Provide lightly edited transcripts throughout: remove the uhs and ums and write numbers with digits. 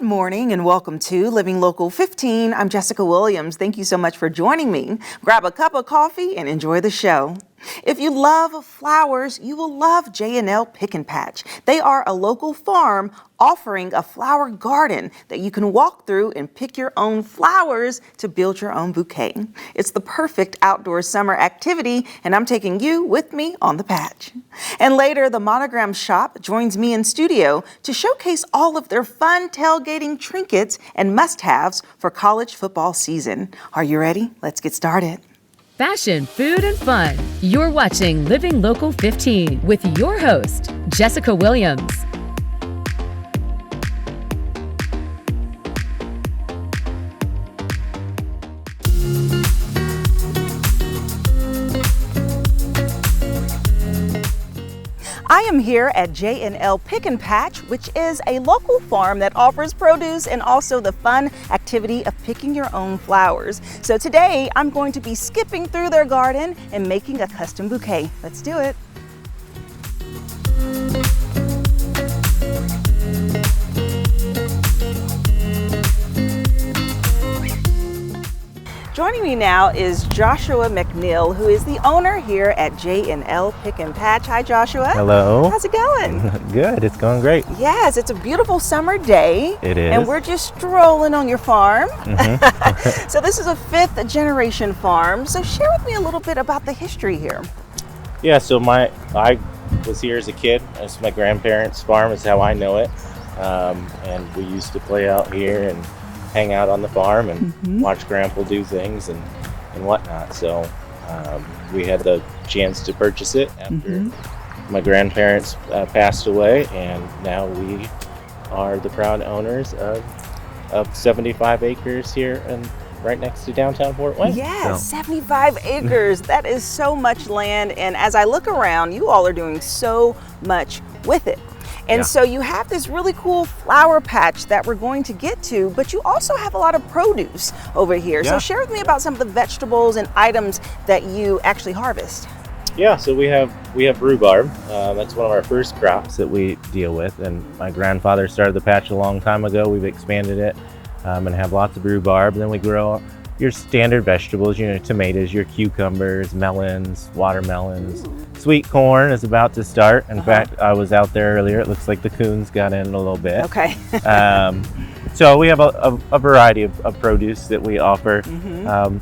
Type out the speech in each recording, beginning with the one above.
morning and welcome to Living Local 15. I'm Jessica Williams. Thank you so much for joining me. Grab a cup of coffee and enjoy the show. If you love flowers, you will love J&L Pickin Patch. They are a local farm offering a flower garden that you can walk through and pick your own flowers to build your own bouquet. It's the perfect outdoor summer activity, and I'm taking you with me on the patch. And later, the Monogram Shoppe joins me in studio to showcase all of their fun tailgating trinkets and must-haves for college football season. Are you ready? Let's get started. Fashion, food, and fun. You're watching Living Local 15 with your host, Jessica Williams. I am here at J&L Pickin Patch, which is a local farm that offers produce and also the fun activity of picking your own flowers. So today I'm going to be skipping through their garden and making a custom bouquet. Let's do it. Joining me now is Joshua McNeil, who is the owner here at J&L Pickin Patch. Hi, Joshua. Hello. How's it going? Good. It's going great. Yes, it's a beautiful summer day. It is. And we're just strolling on your farm. Mm-hmm. So this is a fifth generation farm. So share with me a little bit about the history here. Yeah, so I was here as a kid. It's my grandparents' farm is how I know it. And we used to play out here and hang out on the farm and watch Grandpa do things and whatnot. So we had the chance to purchase it after my grandparents passed away, and now we are the proud owners of 75 acres here and right next to downtown Fort Wayne. Yes, 75 acres. That is so much land. And as I look around, you all are doing so much with it. And so you have this really cool flower patch that we're going to get to, but you also have a lot of produce over here. So share with me about some of the vegetables and items that you actually harvest. Yeah, so we have rhubarb. That's one of our first crops that we deal with, and my grandfather started the patch a long time ago. We've expanded it and have lots of rhubarb. Then we grow your standard vegetables, tomatoes, your cucumbers, melons, watermelons. Sweet corn is about to start. In fact, I was out there earlier. It looks like the coons got in a little bit. Okay. So we have a variety of produce that we offer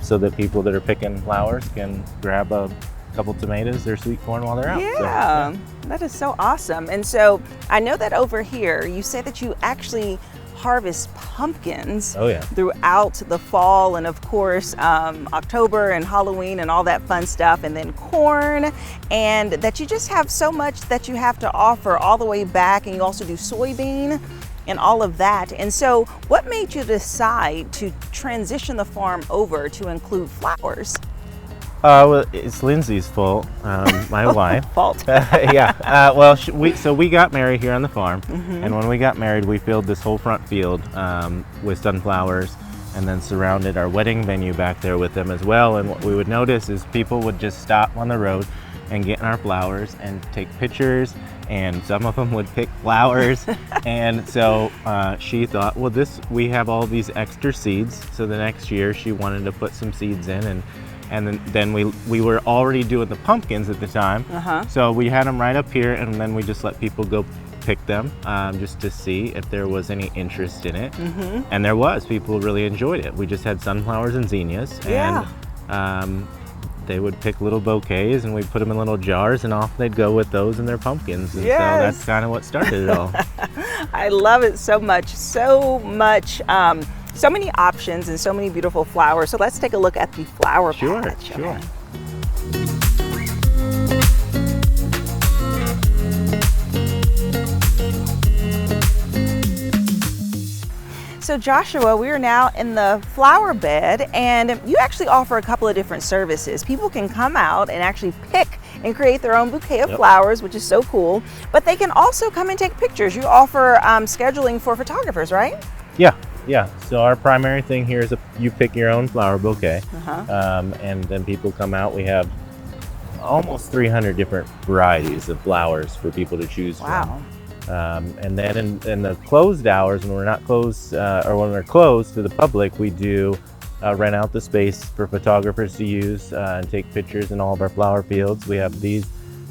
so that people that are picking flowers can grab a couple tomatoes or sweet corn while they're out. Yeah, that is so awesome. And so I know that over here, you say that you actually harvest pumpkins throughout the fall and of course October and Halloween and all that fun stuff, and then corn, and that you just have so much that you have to offer all the way back, and you also do soybean and all of that. And so what made you decide to transition the farm over to include flowers? Well, it's Lindsay's fault, my wife. Fault. Well, we got married here on the farm, and when we got married, we filled this whole front field with sunflowers, and then surrounded our wedding venue back there with them as well. And what we would notice is people would just stop on the road and get in our flowers and take pictures, and some of them would pick flowers. And so she thought, well, we have all these extra seeds, so the next year she wanted to put some seeds in, and then we were already doing the pumpkins at the time. So we had them right up here, and then we just let people go pick them just to see if there was any interest in it. And there was. People really enjoyed it. We just had sunflowers and zinnias, and they would pick little bouquets, and we'd put them in little jars, and off they'd go with those and their pumpkins. And so that's kind of what started it all. I love it so much, so much. So many options and so many beautiful flowers. So let's take a look at the flower patch. Sure. So Joshua, we are now in the flower bed, and you actually offer a couple of different services. People can come out and actually pick and create their own bouquet of flowers, which is so cool. But they can also come and take pictures. You offer scheduling for photographers, right? Yeah, so our primary thing here is you pick your own flower bouquet, and then people come out. We have almost 300 different varieties of flowers for people to choose from. And then in the closed hours, when we're not closed or when we're closed to the public, we do rent out the space for photographers to use and take pictures in all of our flower fields. We have these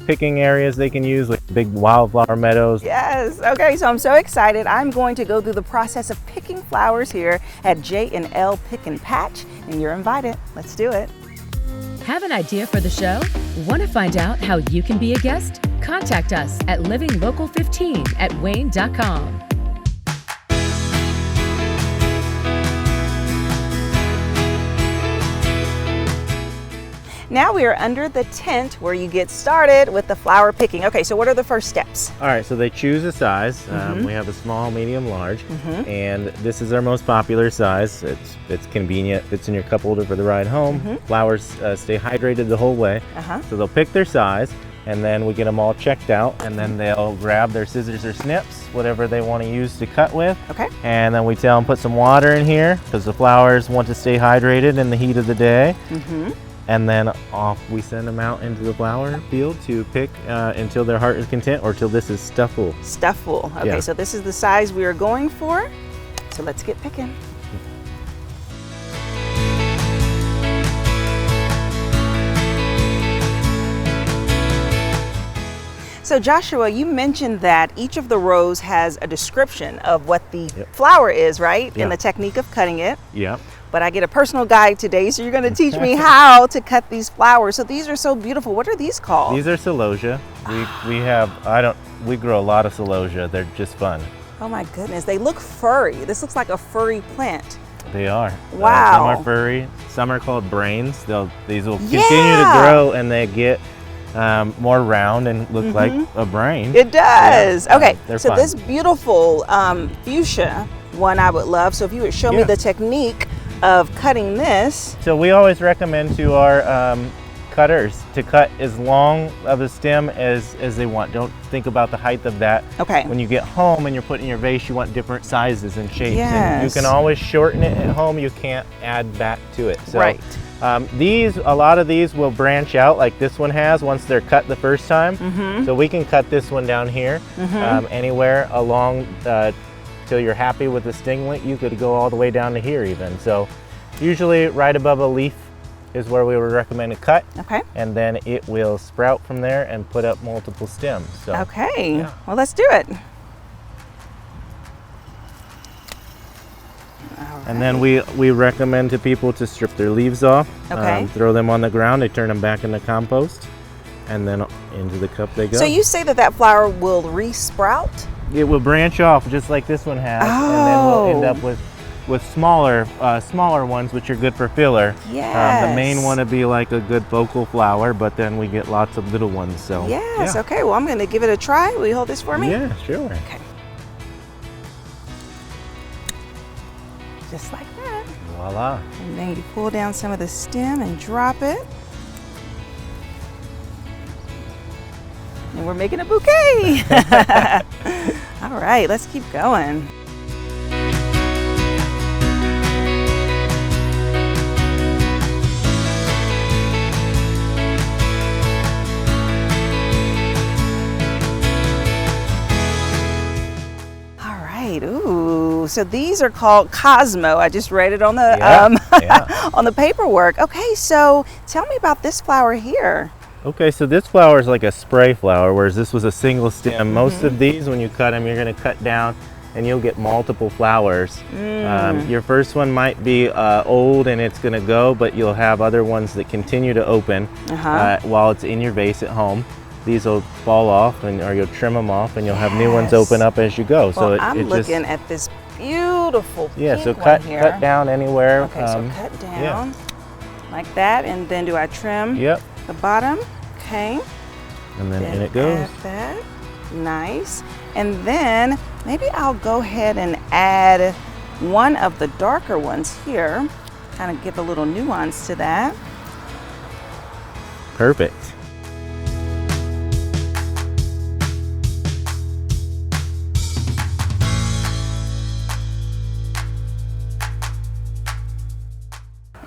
picking areas they can use, like big wildflower meadows. Yes. Okay, so I'm so excited. I'm going to go through the process of picking flowers here at J&L Pickin Patch, and you're invited. Let's do it. Have an idea for the show? Want to find out how you can be a guest? Contact us at livinglocal15@wayne.com. Now we are under the tent where you get started with the flower picking. Okay, so what are the first steps? All right, so they choose a size. We have a small, medium, large, and this is our most popular size. It's convenient, fits in your cup holder for the ride home. Flowers stay hydrated the whole way. So they'll pick their size, and then we get them all checked out, and then they'll grab their scissors or snips, whatever they want to use to cut with. Okay. And then we tell them put some water in here because the flowers want to stay hydrated in the heat of the day. And then off we send them out into the flower field to pick until their heart is content or till this is stuff full. Stuff full. Okay, Yeah. so this is the size we are going for. So let's get picking. So Joshua, you mentioned that each of the rows has a description of what the flower is, right? Yeah. And the technique of cutting it. Yep. But I get a personal guide today, so you're going to teach me how to cut these flowers. So these are so beautiful. What are these called? These are celosia. We grow a lot of celosia. They're just fun. Oh my goodness, they look furry. This looks like a furry plant. They are. Wow. Some are furry. Some are called brains. These will continue to grow and they get more round and look like a brain. It does. Yeah. Okay, They're so fun. this beautiful fuchsia one I would love. So if you would show me the technique of cutting this. So we always recommend to our cutters to cut as long of a stem as they want. Don't think about the height of that. Okay. When you get home and you're putting your vase, you want different sizes and shapes. Yes. And you can always shorten it at home. You can't add back to it. So, Right. a lot of these will branch out like this one has once they're cut the first time. So we can cut this one down here anywhere along till you're happy with the stinglet. You could go all the way down to here even. So usually right above a leaf is where we would recommend a cut. Okay. And then it will sprout from there and put up multiple stems. So, Okay, yeah. well, let's do it. And then we recommend to people to strip their leaves off, Okay. throw them on the ground, they turn them back into compost, and then into the cup they go. So you say that flower will re-sprout? It will branch off just like this one has, and then we'll end up with smaller ones, which are good for filler. Yes. The main one would be like a good focal flower, but then we get lots of little ones. So Yes, yeah. okay, well, I'm going to give it a try. Will you hold this for me? Yeah, sure. Okay. Just like that. Voila. And then you pull down some of the stem and drop it. And we're making a bouquet. All right, let's keep going. All right, ooh, so these are called Cosmo. I just read it on the on the paperwork. Okay, so tell me about this flower here. Okay, so this flower is like a spray flower, whereas this was a single stem. Most of these, when you cut them, you're going to cut down and you'll get multiple flowers. Your first one might be old and it's going to go, but you'll have other ones that continue to open while it's in your vase at home. These will fall off, or you'll trim them off, and you'll have new ones open up as you go. Well, So I'm looking at this beautiful pink so one here. cut down anywhere. Okay, so cut down like that, and then do I trim Yep. the bottom? Okay. And then Then in it goes. add that. Nice. And then maybe I'll go ahead and add one of the darker ones here. Kind of give a little nuance to that. Perfect.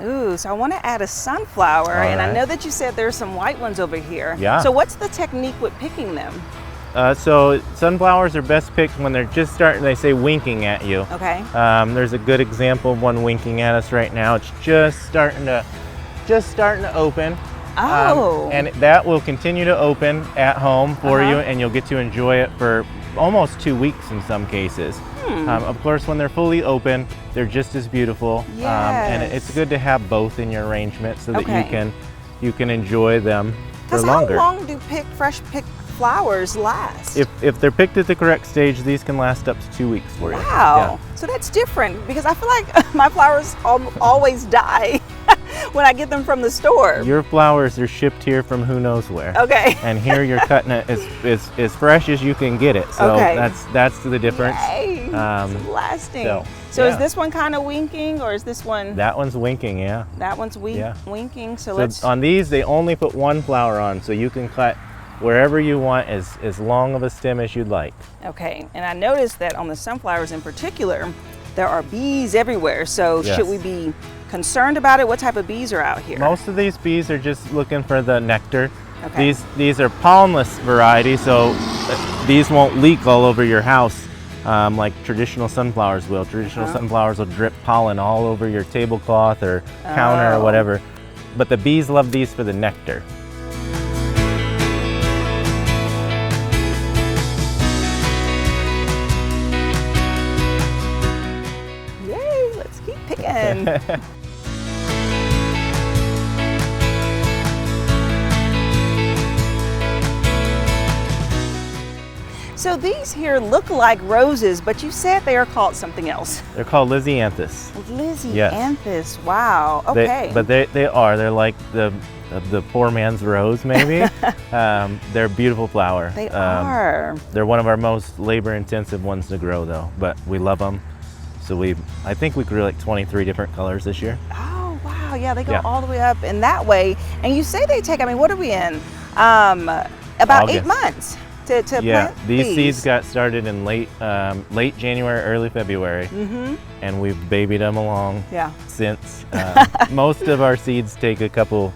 Ooh, so I want to add a sunflower, All and I right. know that you said there's some white ones over here. Yeah. So what's the technique with picking them? So sunflowers are best picked when they're just starting, they say winking at you. Okay. There's a good example of one winking at us right now. It's just starting to open. Oh. And that will continue to open at home for you, and you'll get to enjoy it for almost 2 weeks in some cases. Of course, when they're fully open, they're just as beautiful. And it's good to have both in your arrangement so that you can enjoy them for longer. How long do fresh picked flowers last? If they're picked at the correct stage, these can last up to 2 weeks for you. Wow. So that's different because I feel like my flowers always die when I get them from the store. Your flowers are shipped here from who knows where. Okay. And here you're cutting it as fresh as you can get it. So that's the difference. Yay. It's lasting. So is this one kind of winking, or is this one? That one's winking, yeah. That one's winking. So let's. On these, they only put one flower on, so you can cut wherever you want, as long of a stem as you'd like. Okay. And I noticed that on the sunflowers in particular, there are bees everywhere. So should we be concerned about it? What type of bees are out here? Most of these bees are just looking for the nectar. Okay. These are pollenless variety, so these won't leak all over your house like traditional sunflowers will. Traditional sunflowers will drip pollen all over your tablecloth or counter or whatever. But the bees love these for the nectar. Yay, let's keep picking. So these here look like roses, but you said they are called something else. They're called Lisianthus. Lisianthus, wow, okay. They're like the poor man's rose, maybe. They're a beautiful flower. They are. They're one of our most labor-intensive ones to grow, though, but we love them. So I think we grew like 23 different colors this year. Oh, wow, yeah, they go all the way up in that way. And you say they take, I mean, what are we in? About August. 8 months. To plant these seeds got started in late January, early February, and we've babied them along since. Most of our seeds take a couple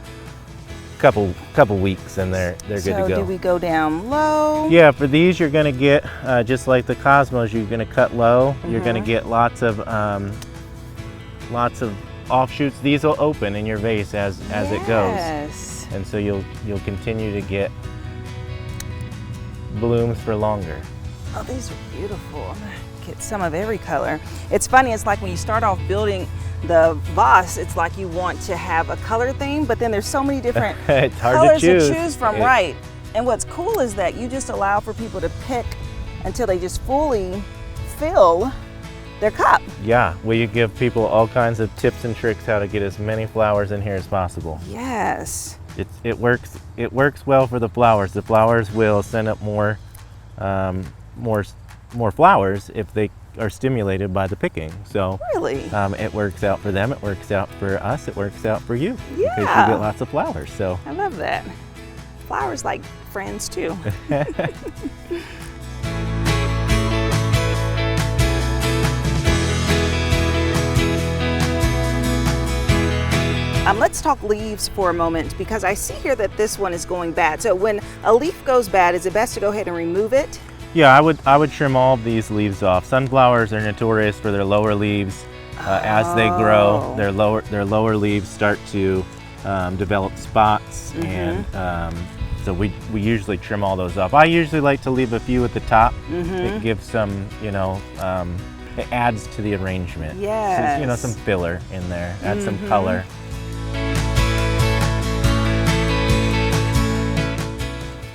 weeks, and they're good to go. So do we go down low? Yeah, for these you're going to get just like the cosmos. You're going to cut low. You're going to get lots of offshoots. These will open in your vase as it goes, and so you'll continue to get blooms for longer. Oh, these are beautiful. I'm gonna get some of every color. It's funny, it's like when you start off building the vase, it's like you want to have a color theme, but then there's so many different colors to choose from, right? And what's cool is that you just allow for people to pick until they just fully fill their cup. Yeah, well, you give people all kinds of tips and tricks how to get as many flowers in here as possible. Yes. It works well for the flowers. The flowers will send up more flowers if they are stimulated by the picking. So really, it works out for them. It works out for us. It works out for you. Yeah. Because you get lots of flowers. So I love that. Flowers like friends too. Let's talk leaves for a moment, because I see here that this one is going bad. So when a leaf goes bad, is it best to go ahead and remove it? Yeah, I would trim all of these leaves off. Sunflowers are notorious for their lower leaves. As they grow, their lower leaves start to develop spots, and so we usually trim all those off. I usually like to leave a few at the top. It gives some, it adds to the arrangement. Yes. So, some filler in there, add some color.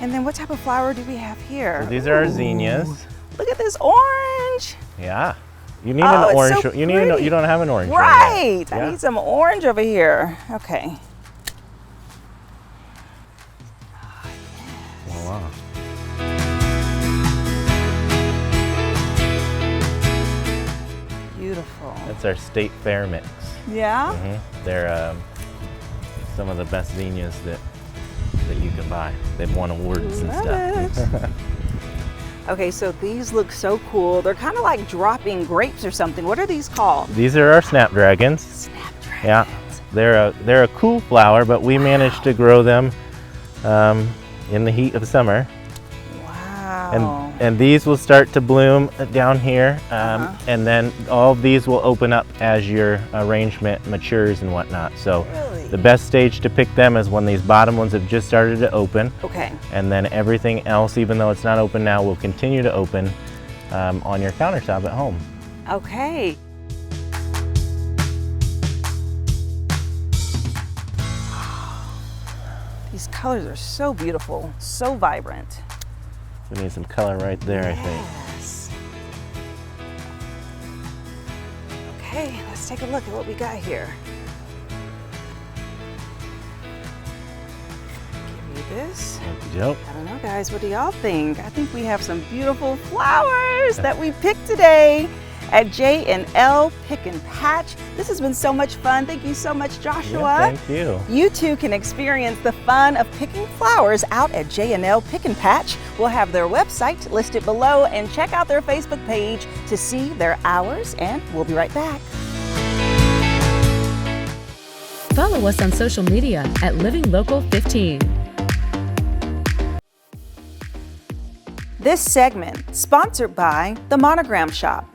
And then what type of flower do we have here? So these are our zinnias. Look at this orange. Yeah. You need an orange. So you don't have an orange. Right. I need some orange over here. Okay. Voila. Beautiful. That's our state fair mix. Yeah. They're some of the best zinnias that you can buy. They've won awards and stuff. Okay, so these look so cool. They're kind of like dropping grapes or something. What are these called? These are our snapdragons. Snapdragons. Yeah, they're a cool flower, but we managed to grow them in the heat of summer. Wow. And these will start to bloom down here, and then all of these will open up as your arrangement matures and whatnot. So the best stage to pick them is when these bottom ones have just started to open. Okay. And then everything else, even though it's not open now, will continue to open on your countertop at home. Okay. These colors are so beautiful, so vibrant. We need some color right there, I think. Yes. Okay, let's take a look at what we got here. Give me this. Yep. I don't know, guys, what do y'all think? I think we have some beautiful flowers that we picked today at J&L Pickin Patch. This has been so much fun. Thank you so much, Joshua. Yeah, thank you. You too can experience the fun of picking flowers out at J&L Pickin Patch. We'll have their website listed below, and check out their Facebook page to see their hours, and we'll be right back. Follow us on social media at Living Local 15. This segment sponsored by the Monogram Shoppe.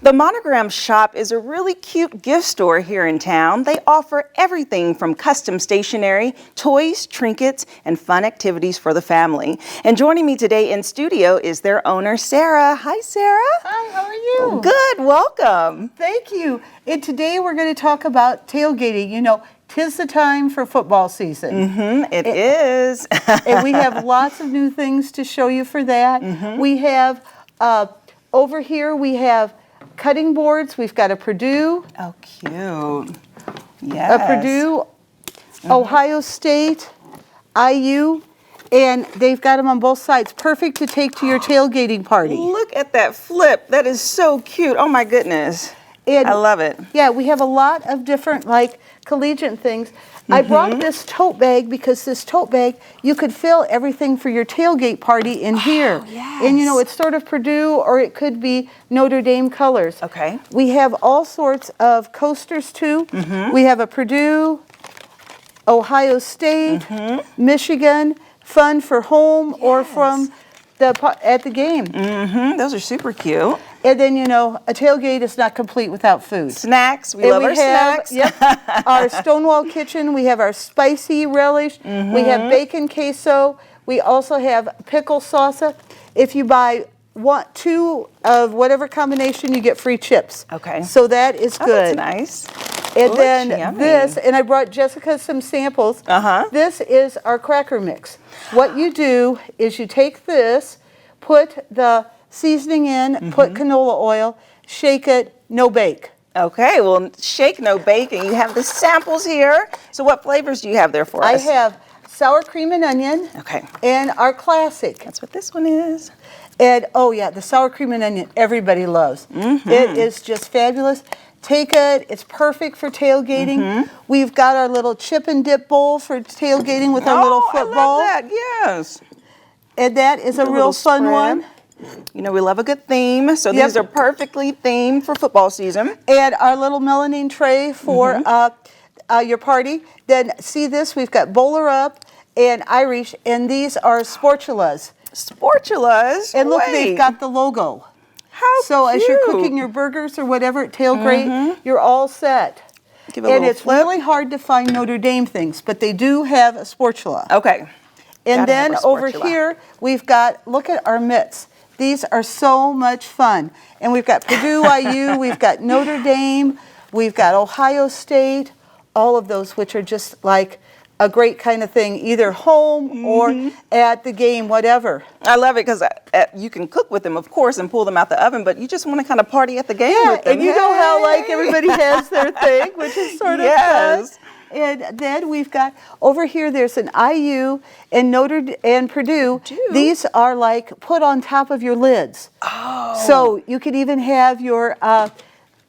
The Monogram Shoppe is a really cute gift store here in town. They offer everything from custom stationery, toys, trinkets, and fun activities for the family. And joining me today in studio is their owner, Sarah. Hi, Sarah. Hi, how are you? Good, welcome. Thank you. And today we're going to talk about tailgating. You know, 'tis the time for football season. It is. And we have lots of new things to show you for that. We have, over here, we have cutting boards. We've got a Purdue. Oh, cute. Yes. A Purdue, Ohio State, IU, and they've got them on both sides. Perfect to take to your tailgating party. Look at that flip. That is so cute. Oh my goodness. And I love it. Yeah, we have a lot of different like collegiate things. I brought this tote bag because this tote bag, you could fill everything for your tailgate party in here. And you know, it's sort of Purdue or it could be Notre Dame colors. Okay. We have all sorts of coasters too. We have a Purdue, Ohio State, Michigan, fun for home or from at the game. Those are super cute. And then, you know, a tailgate is not complete without food. Snacks. We love our snacks. Yep, our Stonewall Kitchen. We have our spicy relish. We have bacon queso. We also have pickle salsa. If you buy two of whatever combination, you get free chips. Okay. So that is good. That's nice. And Looks then yummy. this, and I brought Jessica some samples. This is our cracker mix. What you do is you take this, put the seasoning in, put canola oil, shake it, no bake. Okay, well, shake, no bake, and you have the samples here. So what flavors do you have there for I us? have sour cream and onion. Okay. And our classic. That's what this one is. And oh yeah, the sour cream and onion everybody loves. It is just fabulous. Take it, it's perfect for tailgating. We've got our little chip and dip bowl for tailgating with our little football. I love that, yes. And that is a The real little fun spread. one. You know, we love a good theme, so Yep. these are perfectly themed for football season. And our little melamine tray for your party. Then see this, we've got Bowler Up and Irish, and these are sportulas. Sportulas. And look, Wait. they've got the logo. How So as you're cute. cooking your burgers or whatever at tailgate, you're all set. Give it a And little it's flip. really hard to find Notre Dame things, but they do have a sportula. Okay. And Gotta have then a over spatula. here, we've got, look at our mitts. These are so much fun. And we've got Purdue IU, we've got Notre Dame, we've got Ohio State, all of those which are just like a great kind of thing, either home or at the game, whatever. I love it because you can cook with them, of course, and pull them out the oven, but you just want to kind of party at the game Yeah, with them. and you know how like Hey. everybody has their thing, which is sort of Yes. fun. And then we've got over here. There's an IU and Purdue. These are like put on top of your lids. Oh. So you could even have your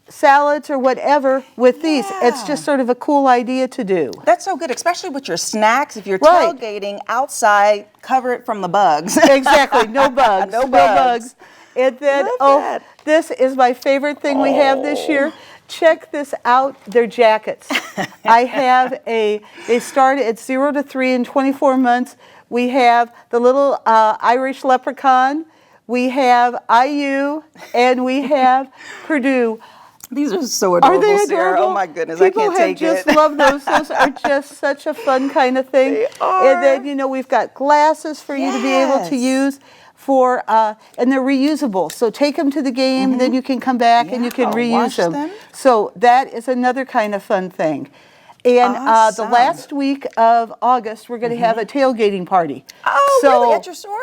salads or whatever with these. It's just sort of a cool idea to do. That's so good, especially with your snacks. If you're Right. tailgating outside, cover it from the bugs. Exactly. No bugs. No bugs. And then Love that. this is my favorite thing we have this year. Check this out, their jackets. I have they start at 0 to 3 in 24 months We have the little Irish leprechaun. We have IU, and we have Purdue. These are so adorable, Are they adorable? Sarah. Oh my goodness, People I can't take have just it. loved those. Those are just such a fun kind of thing. They are. And then, you know, we've got glasses for you to be able to use for, and they're reusable. So take them to the game, then you can come back and you can Yeah, reuse wash them. them. So that is another kind of fun thing. And the Awesome. last week of August, we're going to have a tailgating party. Oh, really? At your store?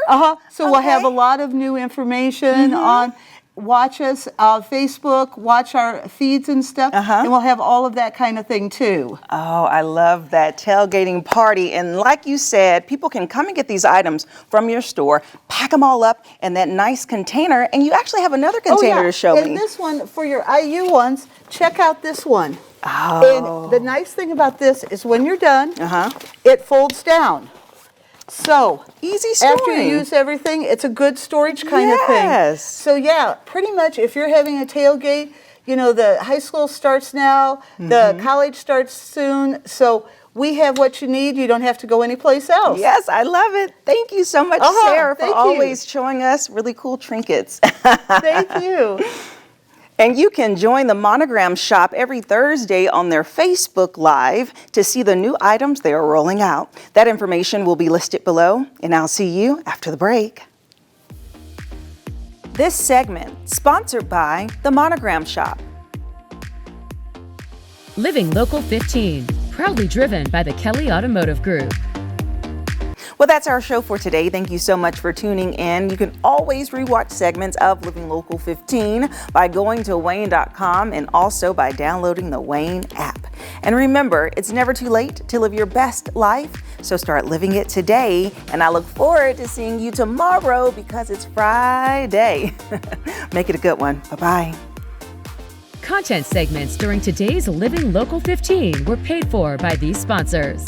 So we'll have a Okay. lot of new information on. Watch us Facebook, watch our feeds and stuff, and we'll have all of that kind of thing too. Oh, I love that tailgating party. And like you said, people can come and get these items from your store, pack them all up in that nice container, and you actually have another container to show and me. this one, for your IU ones, check out this one. Oh. And the nice thing about this is when you're done, it folds down. So Easy storing. after you use everything, it's a good storage kind of thing. Yes. So yeah, pretty much if you're having a tailgate, you know, the high school starts now, the college starts soon. So we have what you need. You don't have to go anyplace else. Yes, I love it. Thank you so much, Sarah, for thank you. always showing us really cool trinkets. Thank you. And you can join the Monogram Shop every Thursday on their Facebook Live to see the new items they are rolling out. That information will be listed below, and I'll see you after the break. This segment sponsored by the Monogram Shop. Living Local 15, proudly driven by the Kelly Automotive Group. Well, that's our show for today. Thank you so much for tuning in. You can always rewatch segments of Living Local 15 by going to WANE.com and also by downloading the WANE app. And remember, it's never too late to live your best life, so start living it today. And I look forward to seeing you tomorrow because it's Friday. Make it a good one. Bye-bye. Content segments during today's Living Local 15 were paid for by these sponsors.